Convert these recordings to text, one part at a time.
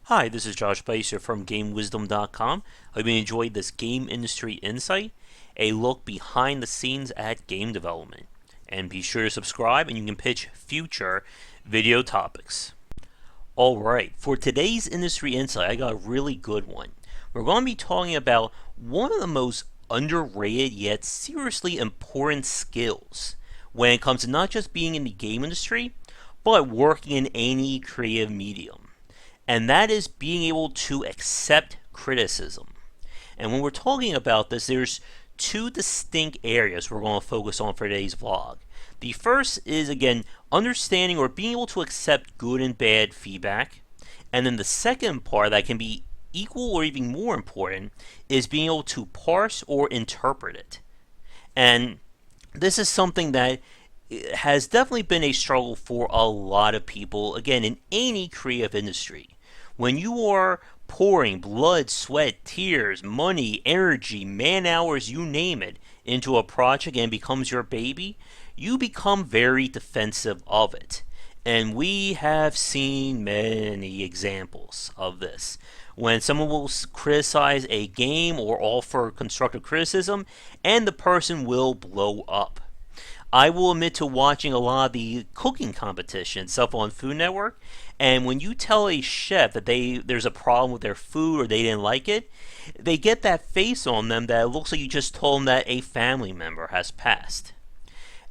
Hi, this is Josh Bycer from GameWisdom.com. I hope you enjoyed this Game Industry Insight, a look behind the scenes at game development. And be sure to subscribe and you can pitch future video topics. Alright, for today's Industry Insight, I got a really good one. We're going to be talking about one of the most underrated yet seriously important skills when it comes to not just being in the game industry, but working in any creative medium. And that is being able to accept criticism. And when we're talking about this, there's two distinct areas we're going to focus on for today's vlog. The first is, again, understanding or being able to accept good and bad feedback. And then the second part that can be equal or even more important is being able to parse or interpret it. And this is something that has definitely been a struggle for a lot of people, again, in any creative industry. When you are pouring blood, sweat, tears, money, energy, man hours, you name it, into a project and it becomes your baby, you become very defensive of it. And we have seen many examples of this. When someone will criticize a game or offer constructive criticism, and the person will blow up. I will admit to watching a lot of the cooking competition stuff on Food Network, and when you tell a chef that there's a problem with their food or they didn't like it, they get that face on them that it looks like you just told them that a family member has passed.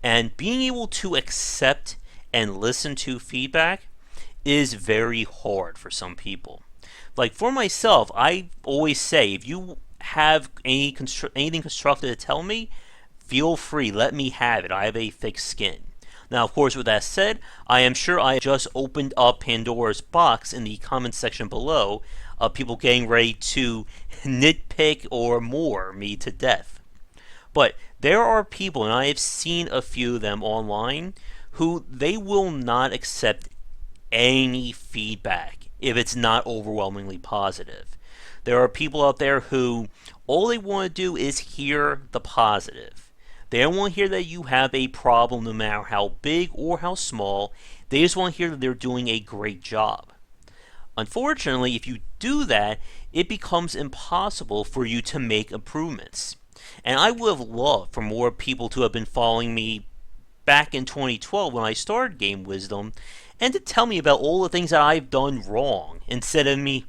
And being able to accept and listen to feedback is very hard for some people. Like for myself, I always say, if you have anything constructive to tell me, feel free, let me have it. I have a thick skin. Now, of course, with that said, I am sure I just opened up Pandora's box in the comments section below of people getting ready to nitpick or more me to death. But there are people, and I have seen a few of them online, who they will not accept any feedback if it's not overwhelmingly positive. There are people out there who all they want to do is hear the positive. They don't want to hear that you have a problem no matter how big or how small. They just want to hear that they're doing a great job. Unfortunately, if you do that, it becomes impossible for you to make improvements. And I would have loved for more people to have been following me back in 2012 when I started Game Wisdom and to tell me about all the things that I've done wrong instead of me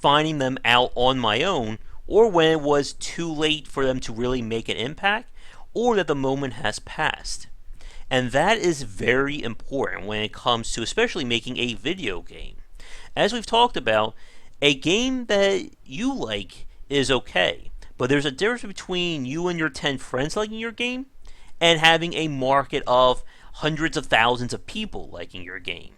finding them out on my own, or when it was too late for them to really make an impact, or that the moment has passed. And that is very important when it comes to especially making a video game. As we've talked about, a game that you like is okay, but there's a difference between you and your 10 friends liking your game and having a market of hundreds of thousands of people liking your game.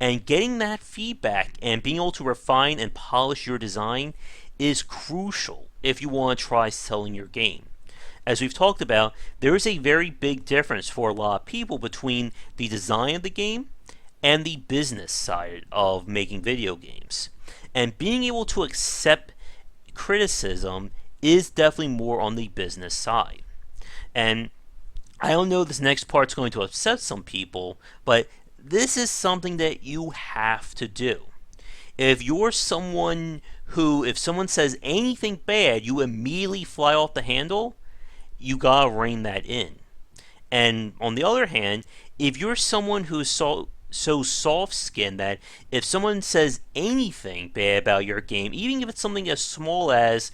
And getting that feedback and being able to refine and polish your design is crucial if you want to try selling your game. As we've talked about, there is a very big difference for a lot of people between the design of the game and the business side of making video games. And being able to accept criticism is definitely more on the business side. And I don't know if this next part's going to upset some people, but this is something that you have to do. If you're someone who, if someone says anything bad, you immediately fly off the handle, you gotta rein that in. And on the other hand, if you're someone who's so soft-skinned that if someone says anything bad about your game, even if it's something as small as,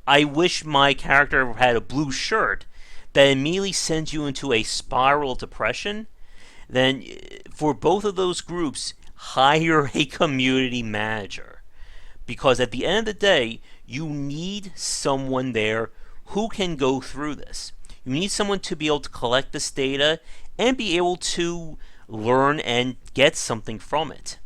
I wish my character had a blue shirt, that immediately sends you into a spiral of depression, then for both of those groups, hire a community manager. Because at the end of the day, you need someone there who can go through this. You need someone to be able to collect this data and be able to learn and get something from it.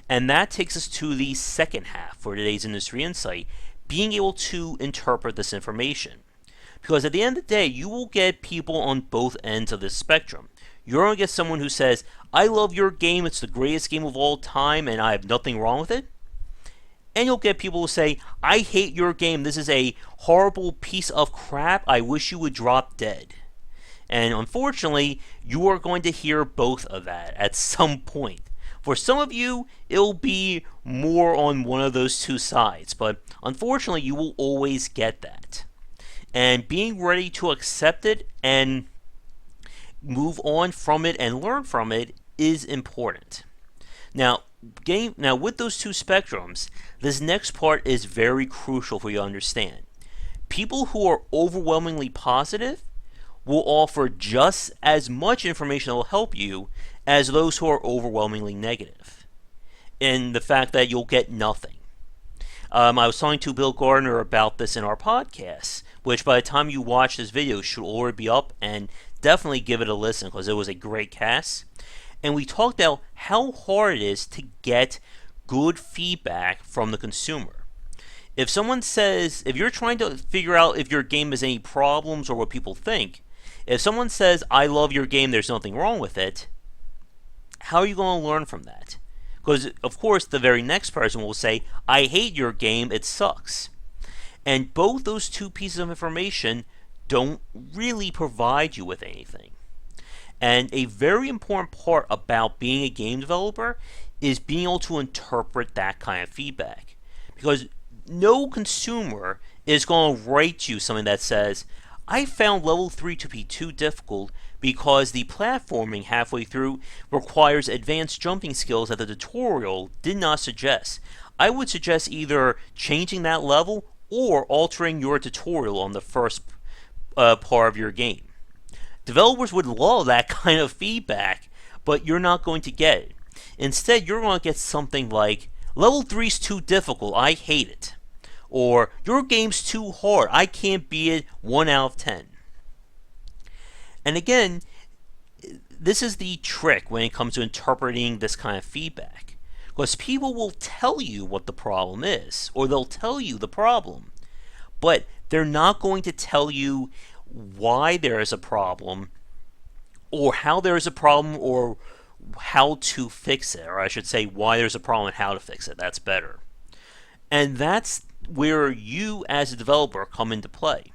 And that takes us to the second half for today's Industry Insight, being able to interpret this information. Because at the end of the day, you will get people on both ends of this spectrum. You're going to get someone who says, I love your game, it's the greatest game of all time, and I have nothing wrong with it. And you'll get people who say, I hate your game, this is a horrible piece of crap, I wish you would drop dead. And unfortunately, you are going to hear both of that at some point. For some of you, it'll be more on one of those two sides, but unfortunately, you will always get that. And being ready to accept it and move on from it and learn from it is important. Now, with those two spectrums, this next part is very crucial for you to understand. People who are overwhelmingly positive will offer just as much information that will help you as those who are overwhelmingly negative, in the fact that you'll get nothing. I was talking to Bill Gardner about this in our podcast, which by the time you watch this video should already be up, and definitely give it a listen because it was a great cast. And we talked about how hard it is to get good feedback from the consumer. If someone says, if you're trying to figure out if your game has any problems or what people think, if someone says, I love your game, there's nothing wrong with it, how are you going to learn from that? Because, of course, the very next person will say, I hate your game, it sucks. And both those two pieces of information don't really provide you with anything. And a very important part about being a game developer is being able to interpret that kind of feedback. Because no consumer is going to write you something that says, I found level 3 to be too difficult because the platforming halfway through requires advanced jumping skills that the tutorial did not suggest. I would suggest either changing that level or altering your tutorial on the first part of your game. Developers would love that kind of feedback, but you're not going to get it. Instead, you're going to get something like, level 3's too difficult, I hate it. Or, your game's too hard, I can't beat it 1 out of 10. And again, this is the trick when it comes to interpreting this kind of feedback. Because people will tell you what the problem is, or they'll tell you the problem, but they're not going to tell you why there is a problem, or how there is a problem, or how to fix it, or I should say why there's a problem and how to fix it. That's better. And that's where you as a developer come into play.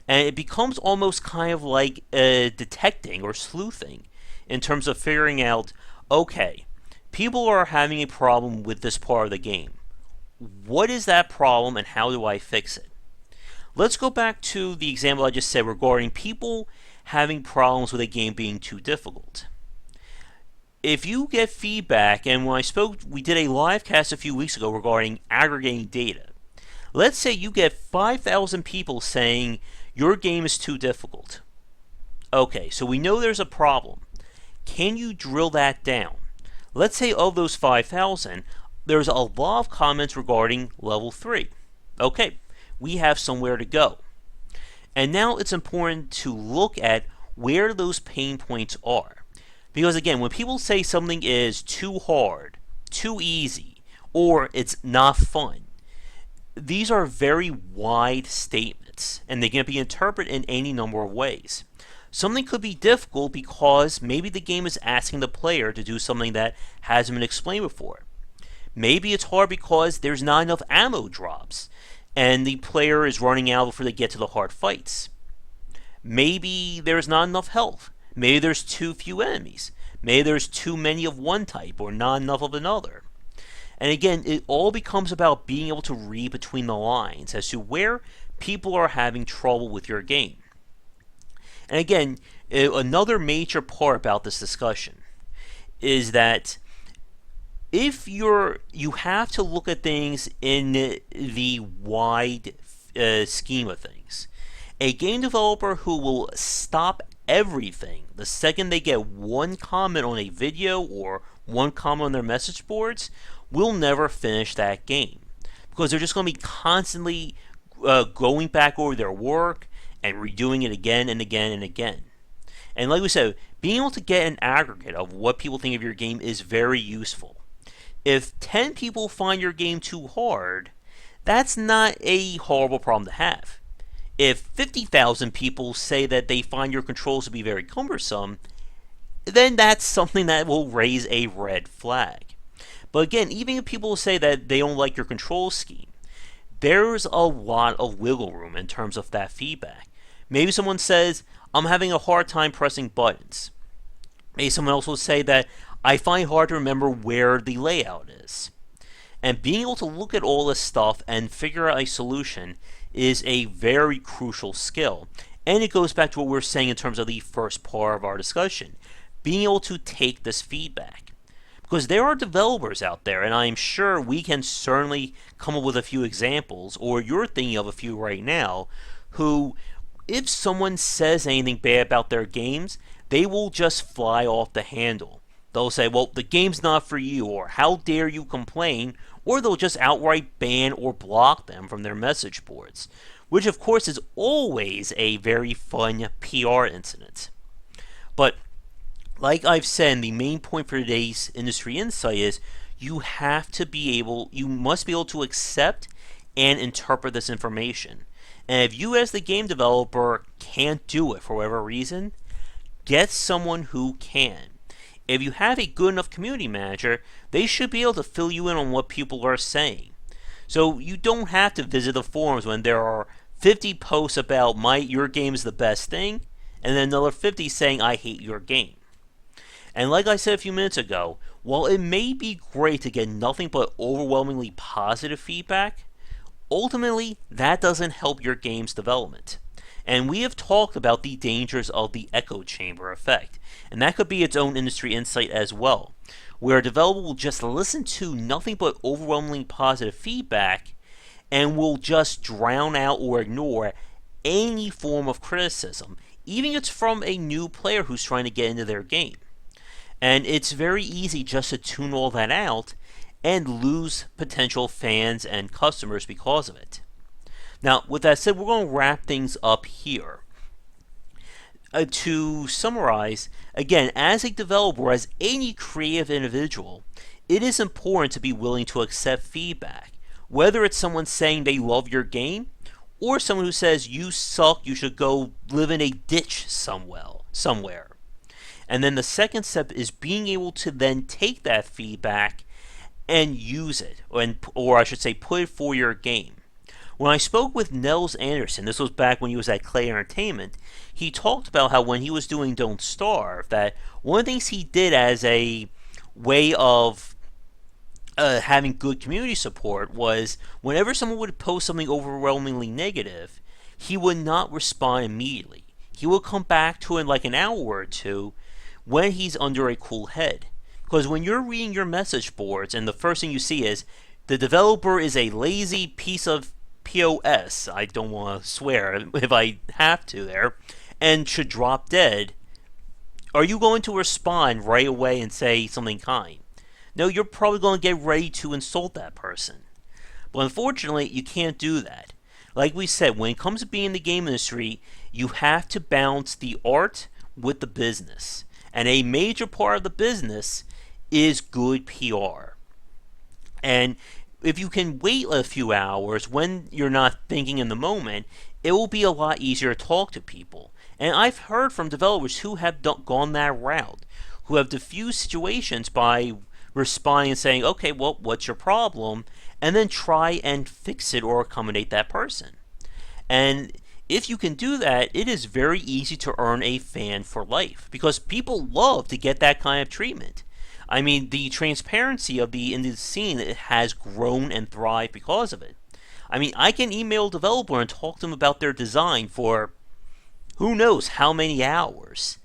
And it becomes almost kind of like detecting or sleuthing in terms of figuring out, okay, people are having a problem with this part of the game. What is that problem and how do I fix it? Let's go back to the example I just said regarding people having problems with a game being too difficult. If you get feedback, and when we did a live cast a few weeks ago regarding aggregating data. Let's say you get 5,000 people saying your game is too difficult. Okay, so we know there's a problem. Can you drill that down? Let's say of those 5,000, there's a lot of comments regarding level 3. Okay, we have somewhere to go. And now it's important to look at where those pain points are. Because again, when people say something is too hard, too easy, or it's not fun, these are very wide statements, and they can be interpreted in any number of ways. Something could be difficult because maybe the game is asking the player to do something that hasn't been explained before. Maybe it's hard because there's not enough ammo drops, and the player is running out before they get to the hard fights. Maybe there's not enough health. Maybe there's too few enemies. Maybe there's too many of one type or not enough of another. And again, it all becomes about being able to read between the lines as to where people are having trouble with your game. And again, another major part about this discussion is that if you have to look at things in the wide scheme of things. A game developer who will stop everything the second they get one comment on a video or one comment on their message boards will never finish that game, because they're just going to be constantly going back over their work and redoing it again and again and again. And like we said, being able to get an aggregate of what people think of your game is very useful. If 10 people find your game too hard, that's not a horrible problem to have. If 50,000 people say that they find your controls to be very cumbersome, then that's something that will raise a red flag. But again, even if people say that they don't like your control scheme, there's a lot of wiggle room in terms of that feedback. Maybe someone says, I'm having a hard time pressing buttons. Maybe someone else will say that I find hard to remember where the layout is. And being able to look at all this stuff and figure out a solution is a very crucial skill. And it goes back to what we were saying in terms of the first part of our discussion. Being able to take this feedback. Because there are developers out there, and I'm sure we can certainly come up with a few examples, or you're thinking of a few right now, who, if someone says anything bad about their games, they will just fly off the handle. They'll say, well, the game's not for you, or how dare you complain, or they'll just outright ban or block them from their message boards, which of course is always a very fun PR incident. But like I've said, the main point for today's industry insight is you must be able to accept and interpret this information. And if you as the game developer can't do it for whatever reason, get someone who can. If you have a good enough community manager, they should be able to fill you in on what people are saying. So you don't have to visit the forums when there are 50 posts about your game is the best thing, and then another 50 saying I hate your game. And like I said a few minutes ago, while it may be great to get nothing but overwhelmingly positive feedback, ultimately that doesn't help your game's development. And we have talked about the dangers of the echo chamber effect, and that could be its own industry insight as well, where a developer will just listen to nothing but overwhelmingly positive feedback and will just drown out or ignore any form of criticism, even if it's from a new player who's trying to get into their game. And it's very easy just to tune all that out and lose potential fans and customers because of it. Now, with that said, we're going to wrap things up here. To summarize, again, as a developer, as any creative individual, it is important to be willing to accept feedback, whether it's someone saying they love your game, or someone who says you suck, you should go live in a ditch somewhere. And then the second step is being able to then take that feedback and use it, or I should say put it for your game. When I spoke with Nels Anderson, this was back when he was at Clay Entertainment, he talked about how when he was doing Don't Starve, that one of the things he did as a way of having good community support was whenever someone would post something overwhelmingly negative, he would not respond immediately. He would come back to it in like an hour or two when he's under a cool head. Because when you're reading your message boards and the first thing you see is the developer is a lazy piece of POS, I don't want to swear if I have to there, and should drop dead, are you going to respond right away and say something kind? No, you're probably going to get ready to insult that person. But unfortunately, you can't do that. Like we said, when it comes to being in the game industry, you have to balance the art with the business. And a major part of the business is good PR. And if you can wait a few hours when you're not thinking in the moment, it will be a lot easier to talk to people. And I've heard from developers who have gone that route, who have diffused situations by responding and saying, okay, well, what's your problem? And then try and fix it or accommodate that person. And if you can do that, it is very easy to earn a fan for life because people love to get that kind of treatment. I mean, the transparency of the indie scene has grown and thrived because of it. I mean, I can email a developer and talk to them about their design for who knows how many hours.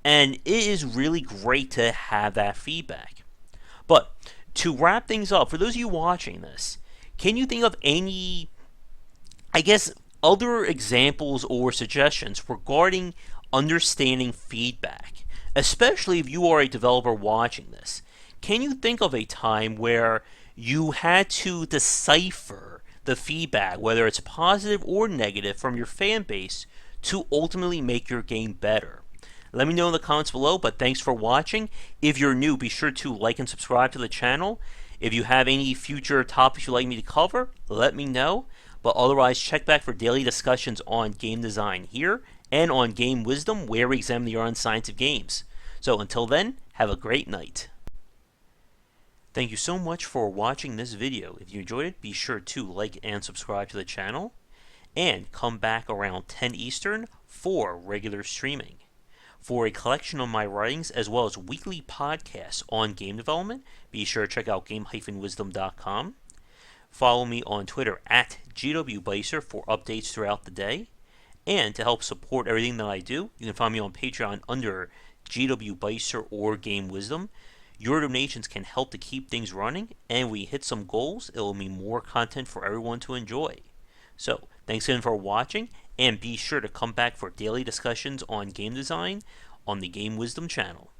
And it is really great to have that feedback. But to wrap things up, for those of you watching this, can you think of any, other examples or suggestions regarding understanding feedback? Especially if you are a developer watching this. Can you think of a time where you had to decipher the feedback, whether it's positive or negative, from your fan base to ultimately make your game better? Let me know in the comments below, but thanks for watching. If you're new, be sure to like and subscribe to the channel. If you have any future topics you'd like me to cover, let me know. But otherwise, check back for daily discussions on game design here and on Game Wisdom, where we examine the art and science of games. So until then, have a great night. Thank you so much for watching this video. If you enjoyed it, be sure to like and subscribe to the channel. And come back around 10 Eastern for regular streaming. For a collection of my writings as well as weekly podcasts on game development, be sure to check out game-wisdom.com. Follow me on Twitter at GWBycer for updates throughout the day. And to help support everything that I do, you can find me on Patreon under GW Bycer or Game Wisdom. Your donations can help to keep things running, and we hit some goals, it will mean more content for everyone to enjoy. So, thanks again for watching, and be sure to come back for daily discussions on game design on the Game Wisdom channel.